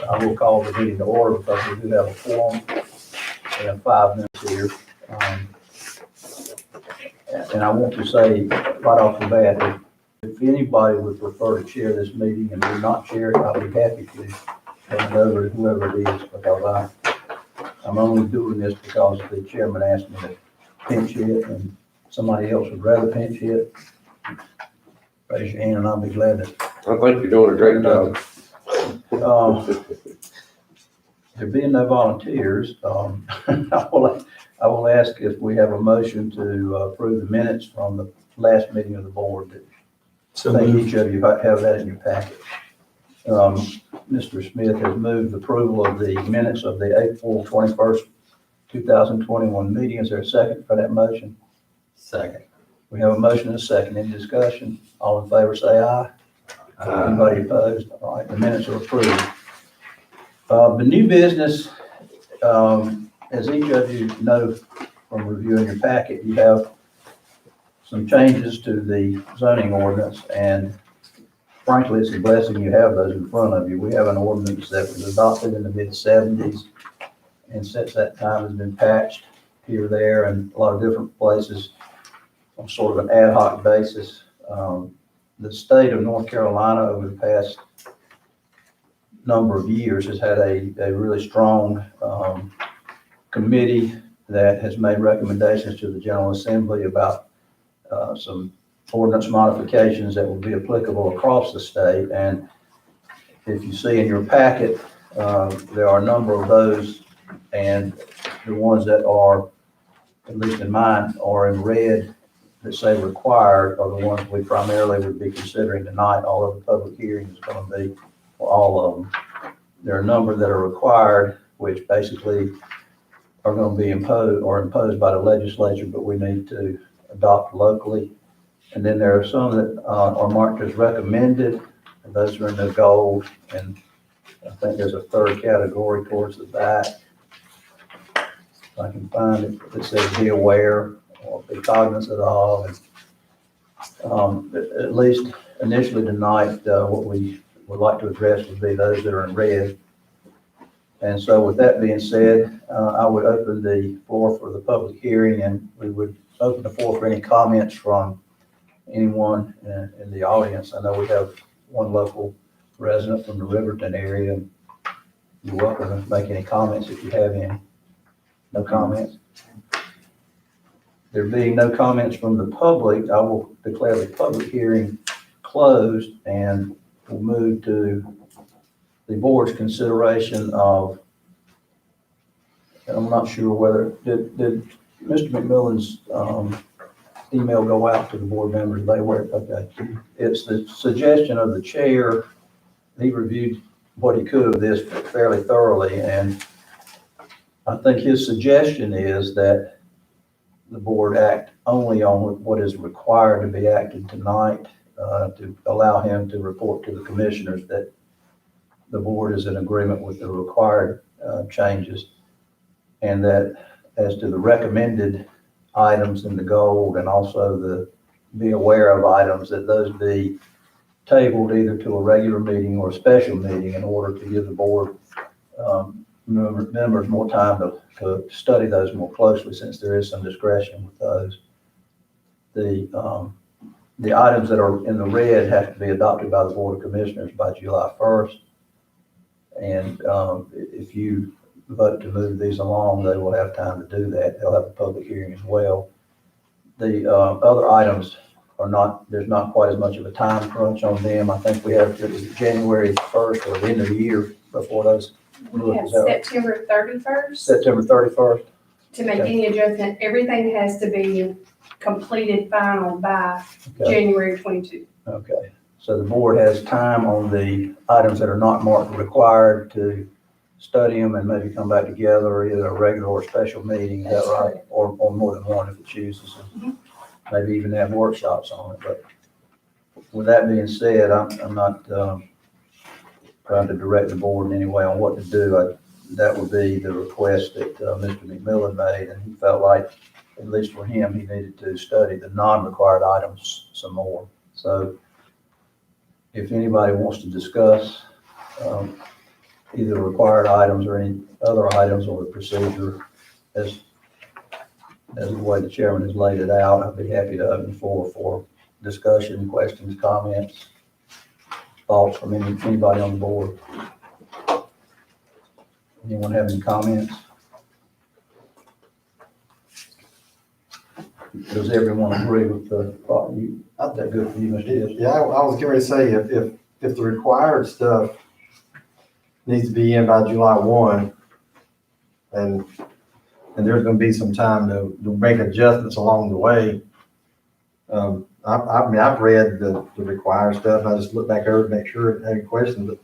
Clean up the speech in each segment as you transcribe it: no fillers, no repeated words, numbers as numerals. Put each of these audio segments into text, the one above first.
I will call the meeting to order because we do have a forum. We have 5 minutes here. And I want to say right off the bat, if anybody would prefer to chair this meeting and do not chair it, I'll be happy to hand it over to whoever it is, because I'm only doing this because the chairman asked me to pinch hit and somebody else would rather pinch hit. Raise your hand and I'll be glad to. I think you're doing a great job. There being no volunteers, I will ask if we have a motion to approve the minutes from the last meeting of the board. So I think moved. each of you have that in your packet. Mr. Smith has moved approval of the minutes of the April 21st, 2021 meeting. Is there a second for that motion? Second. We have a motion and a second. Any discussion? All in favor, say aye. Anybody opposed? All right, the minutes are approved. The new business, as each of you know from reviewing your packet, you have some changes to the zoning ordinance, and frankly, it's a blessing you have those in front of you. We have an ordinance that was adopted in the mid-70s, and since that time has been patched here, there, and a lot of different places on sort of an ad hoc basis. The state of North Carolina over the past number of years has had a really strong committee that has made recommendations to the General Assembly about some ordinance modifications that will be applicable across the state. And if you see in your packet, there are a number of those, and the ones that are, at least in mine, are in red that say required are the ones we primarily would be considering tonight, although the public hearing is going to be for all of them. There are a number that are required, which basically are going to be imposed by the legislature, but we need to adopt locally. And then there are some that are marked as recommended, and those are in the gold. And I think there's a third category towards the back. If I can find it, it says be aware or be cognizant of. And, at least initially tonight, what we would like to address would be those that are in red. And so with that being said, I would open the floor for the public hearing, and we would open the floor for any comments from anyone in the audience. I know we have one local resident from the Riverton area, and you're welcome to make any comments if you have any. No comments? There being no comments from the public, I will declare the public hearing closed, and we'll move to the board's consideration of, and I'm not sure whether, did Mr. McMillan's email go out to the board members? They were, okay. It's the suggestion of the chair. He reviewed what he could of this fairly thoroughly, and I think his suggestion is that the board act only on what is required to be acted tonight, to allow him to report to the commissioners that the board is in agreement with the required changes, and that as to the recommended items in the gold and also the be aware of items, that those be tabled either to a regular meeting or a special meeting in order to give the board members more time to study those more closely, since there is some discretion with those. The items that are in the red have to be adopted by the Board of Commissioners by July 1st. And if you vote to move these along, they will have time to do that. They'll have a public hearing as well. The other items are not, there's not quite as much of a time crunch on them. I think we have January 1st or the end of the year before those. We have September 31st September 31st. to make any adjustment. Everything has to be completed final by Okay. January 22. Okay. So the board has time on the items that are not marked required to study them and maybe come back together, either a regular or special meeting. Is that right? Or more than one if it chooses. Maybe even have workshops on it. But with that being said, I'm not trying to direct the board in any way on what to do. That would be the request that Mr. McMillan made, and he felt like, at least for him, he needed to study the non-required items some more. So if anybody wants to discuss either required items or any other items or the procedure as the way the chairman has laid it out. I'd be happy to open the floor for discussion, questions, comments, thoughts from anybody on the board. Anyone have any comments? Does everyone agree with the thought? Is that good for you, Mr. Hill? Yeah, I was getting ready to say, if the required stuff needs to be in by July 1, and there's gonna be some time to make adjustments along the way. I mean, I've read the required stuff, I just look back over to make sure I had any questions, but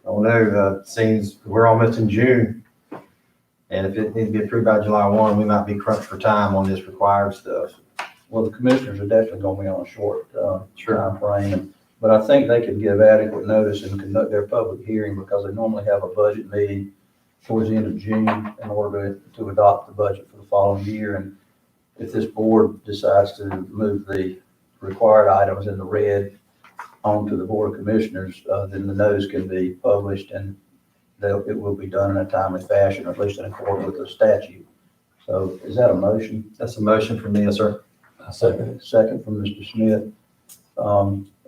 I don't know, seems we're almost in June. And if it needs to be approved by July 1, we might be crunched for time on this required stuff. Well, the commissioners are definitely gonna be on a short, timeframe, but I think they could give adequate notice and conduct their public hearing because they normally have a budget meeting towards the end of June in order to adopt the budget for the following year. And if this board decides to move the required items in the red onto the Board of Commissioners, then the notice can be published and it will be done in a timely fashion, or at least in accordance with the statute. So is that a motion? That's a motion from me, yes, sir. I second. Second from Mr. Smith.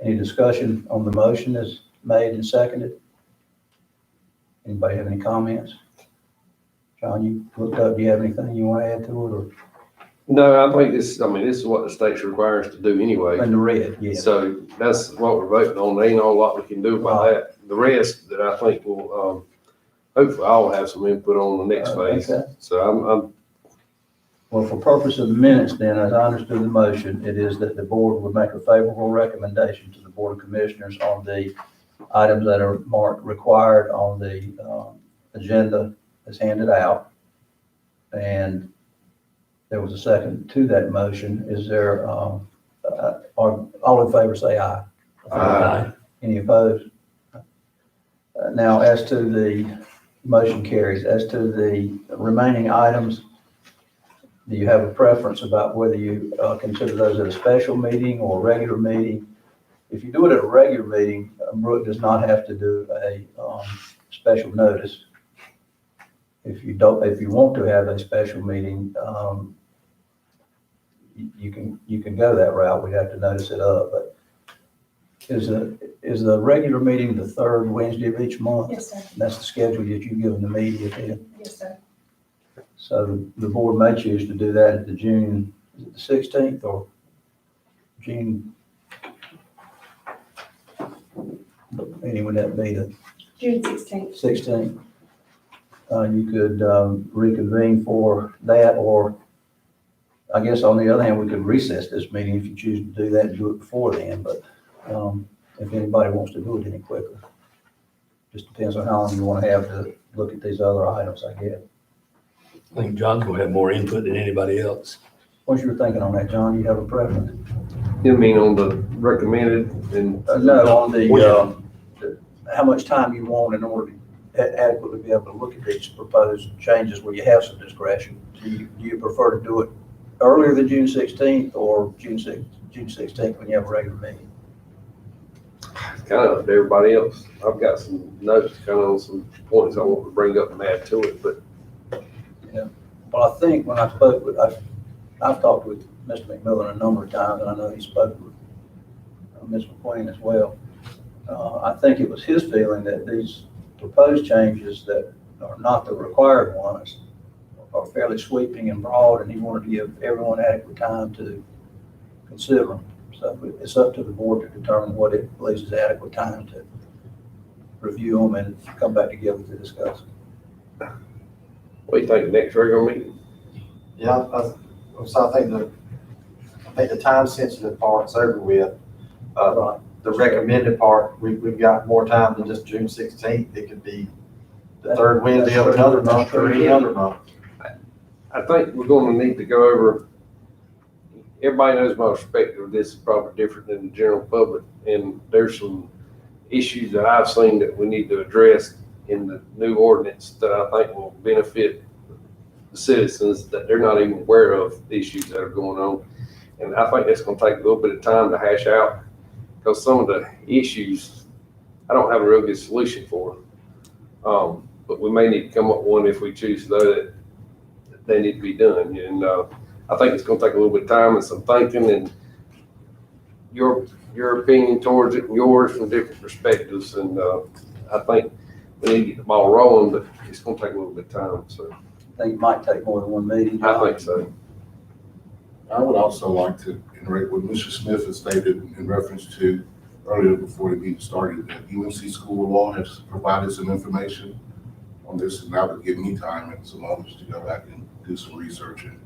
Any discussion on the motion as made and seconded? Anybody have any comments? John, you looked up, do you have anything you want to add to it, or No, I think this is what the state's requires us to do anyway. in the red? Yeah. So that's what we're voting on. There ain't a lot we can do about that. The rest that I think will, hopefully I'll have some input on the next phase. Okay. So Well, for purpose of the minutes then, as I understood the motion, it is that the board would make a favorable recommendation to the Board of Commissioners on the items that are marked required on the agenda that's handed out. And there was a second to that motion. Is there, all in favor say aye. Aye. Any opposed? Now, as to the motion carries, as to the remaining items, do you have a preference about whether you consider those at a special meeting or a regular meeting? If you do it at a regular meeting, Brooke does not have to do a special notice. If you want to have a special meeting, you can go that route. We have to notice it up, but is the regular meeting the third Wednesday of each month? Yes, sir. That's the schedule that you've given the media then. Yes, sir. So the board may choose to do that at the June, is it the 16th or June? What meeting would that be, the June 16th. 16th? You could reconvene for that, or I guess on the other hand, we could recess this meeting if you choose to do that and do it before then, but if anybody wants to do it any quicker. Just depends on how long you want to have to look at these other items, I guess. I think John's gonna have more input than anybody else. What's your thinking on that, John? You have a preference? you mean on the recommended and No, on the, how much time you want in order to adequately be able to look at these proposed changes where you have some discretion. Do you prefer to do it earlier than June 16th or June 16th when you have a regular meeting? kind of up to everybody else. I've got some notes kind of on some points I want to bring up and add to it, but Well, I think when I spoke with, I've talked with Mr. McMillan a number of times, and I know he spoke with Ms. McQueen as well. I think it was his feeling that these proposed changes that are not the required ones are fairly sweeping and broad, and he wanted to give everyone adequate time to consider them. So it's up to the board to determine what it believes is adequate time to review them and come back together to discuss. what do you think the next regular meeting? Yeah, so I think the time sensitive part's over with. Right. The recommended part, we've got more time than just June 16th. It could be the third Wednesday of another month or any other month. I think we're gonna need to go over, everybody knows my perspective of this is probably different than the general public, and there's some issues that I've seen that we need to address in the new ordinance that I think will benefit the citizens, that they're not even aware of the issues that are going on. And I think that's gonna take a little bit of time to hash out, because some of the issues, I don't have a real good solution for. But we may need to come up with one if we choose though that they need to be done. And, I think it's gonna take a little bit of time and some thinking and your opinion towards it and yours from different perspectives. And, I think we need to get the ball rolling, but it's gonna take a little bit of time, so I think it might take more than one meeting. I think so. I would also like to iterate what Mr. Smith has stated in reference to earlier before the meeting started, that UNC School of Law has provided some information on this, and that would give me time and some others to go back and do some research and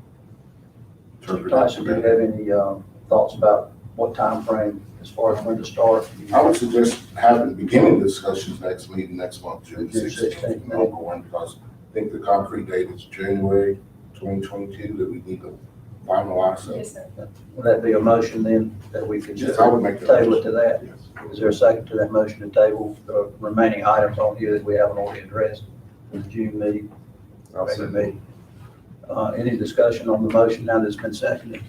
interpret Tyson, do you it. have any thoughts about what time frame as far as when to start? I would suggest having beginning discussions next month, June June 16th, 16th. and ongoing, because I think the concrete date is January 2022 that we need to finalize. So, Yes, sir. Would that be a motion then that we could yes, I would make that. table it to that? Yes. Is there a second to that motion to table the remaining items on here that we haven't already addressed in the June meeting, I'll say regular meeting? Any discussion on the motion now that's been seconded?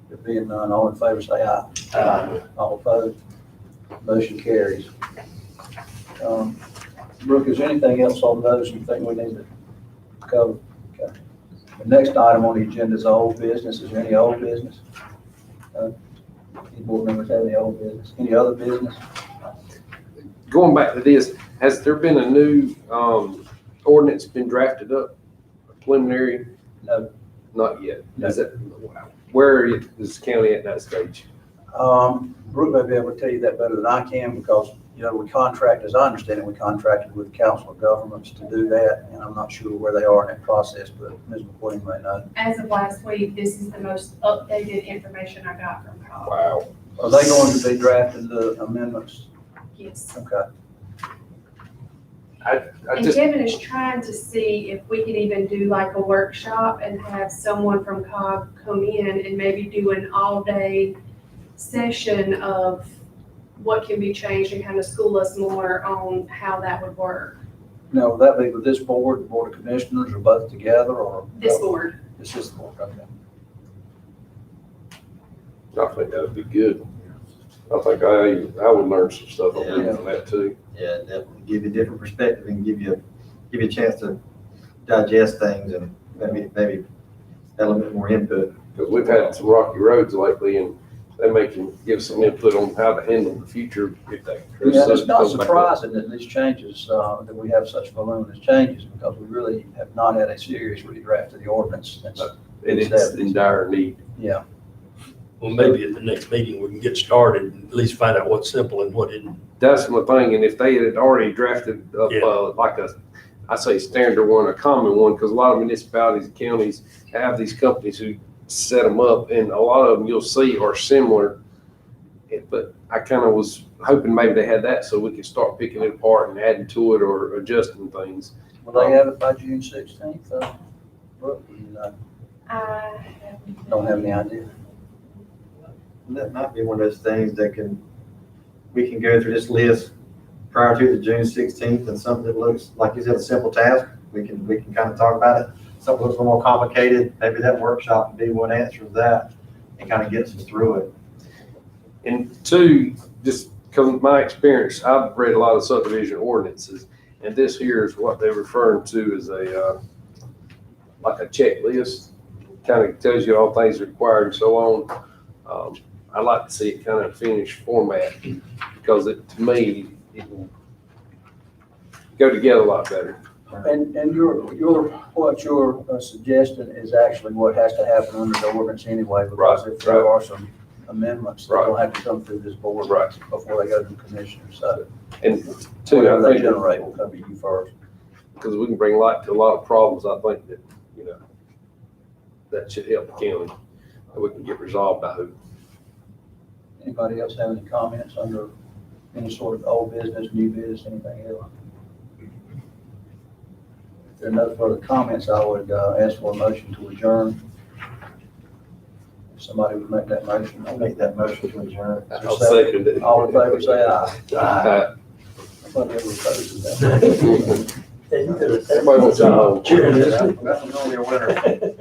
There being none, all in favor say aye. Aye. All opposed? Motion carries. Brooke, is there anything else on those you think we need to cover? Okay. The next item on the agenda is old business. Is there any old business? Any board members have any old business? Any other business? Going back to this, has there been a new, ordinance been drafted up, a preliminary? No. Not yet. No. Is it, where is the county at that stage? Brooke may be able to tell you that better than I can because, we contract, as I understand it, we contracted with the Council of Governments to do that. And I'm not sure where they are in that process, but Ms. McQueen may know. As of last week, this is the most updated information I got from COG. Wow. Are they going to be drafting the amendments? Yes. Okay. I And just, Kevin is trying to see if we could even do like a workshop and have someone from COG come in and maybe do an all-day session of what can be changed and kind of school us more on how that would work. Now, will that be with this board, the Board of Commissioners, or both together, or? This board. This is the board, okay. I think that would be good. I think I would learn some stuff from that too. Yeah, definitely give you a different perspective and give you a chance to digest things and maybe a little bit more input. Because we've had some rocky roads lately and they make you give some input on how to handle the future if that. Yeah, it's not surprising that these changes, that we have such voluminous changes, because we really have not had a serious redraft of the ordinance since. And it's in dire need. Yeah, Well, maybe at the next meeting, we can get started and at least find out what's simple and what isn't. That's my thing. And if they had already drafted up, Yeah. like I say standard one, a common one, because a lot of municipalities and counties have these companies who set them up, and a lot of them you'll see are similar. But I kind of was hoping maybe they had that so we could start picking it apart and adding to it or adjusting things. will they have it by June 16th, Brooke? I Don't have any idea. That might be one of those things that we can go through this list prior to the June 16th, and something that looks, like you said, a simple task, we can kind of talk about it. Something that's a little more complicated, maybe that workshop would be what answers that and kind of gets us through it. And two, just because of my experience, I've read a lot of subdivision ordinances, and this here is what they're referring to as like a checklist. Kind of tells you all things required and so on. I like to see it kind of finished format because to me, it will go together a lot better. And what you're suggesting is actually what has to happen under the ordinance anyway, because if there are some amendments, they'll have to come through this board Right. before they go to the commissioner. So And two, whatever I they think, generate will come to you first. because we can bring light to a lot of problems, I think that, that should help the county. That we can get resolved, I hope. Anybody else have any comments under any sort of old business, new business, anything else? If there are no further comments, I would ask for a motion to adjourn. If somebody would make that motion. I'll make that motion to adjourn. I'll second it. All in favor, say aye. Aye. Nobody ever opposes that. Everybody wants to know. Cheers. That's normally a winner.